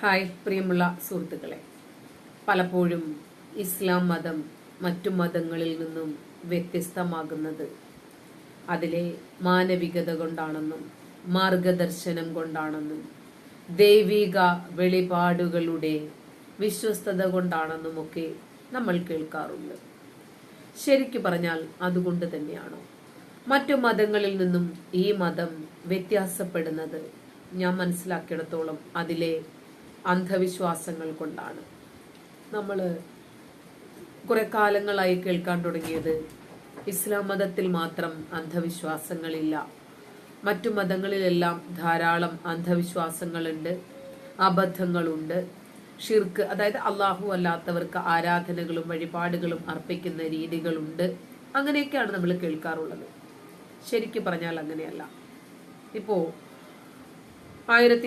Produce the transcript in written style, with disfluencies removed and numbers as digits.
Hi പ്രിയമുള്ള സുഹൃത്തുക്കളെ, പലപ്പോഴും ഇസ്ലാം മതം മറ്റു മതങ്ങളിൽ നിന്നും വ്യത്യസ്തമാകുന്നത് അതിലെ മാനവികത കൊണ്ടാണെന്നും മാർഗദർശനം കൊണ്ടാണെന്നും ദൈവിക വെളിപാടുകളുടെ വിശ്വസ്തത കൊണ്ടാണെന്നുമൊക്കെ നമ്മൾ കേൾക്കാറുണ്ട്. ശരിക്കു പറഞ്ഞാൽ അതുകൊണ്ട് തന്നെയാണോ മറ്റു മതങ്ങളിൽ നിന്നും ഈ മതം വ്യത്യാസപ്പെടുന്നത്? ഞാൻ മനസ്സിലാക്കിയിടത്തോളം അതിലെ അന്ധവിശ്വാസങ്ങൾ കൊണ്ടാണ്. നമ്മൾ കുറെ കാലങ്ങളായി കേൾക്കാൻ തുടങ്ങിയത് ഇസ്ലാം മതത്തിൽ മാത്രം അന്ധവിശ്വാസങ്ങളില്ല, മറ്റു മതങ്ങളിലെല്ലാം ധാരാളം അന്ധവിശ്വാസങ്ങളുണ്ട്, അബദ്ധങ്ങളുണ്ട്, ഷിർക്ക്, അതായത് അള്ളാഹു അല്ലാത്തവർക്ക് ആരാധനകളും വഴിപാടുകളും അർപ്പിക്കുന്ന രീതികളുണ്ട്. അങ്ങനെയൊക്കെയാണ് നമ്മൾ കേൾക്കാറുള്ളത്. ശരിക്കും പറഞ്ഞാൽ അങ്ങനെയല്ല. ഇപ്പോ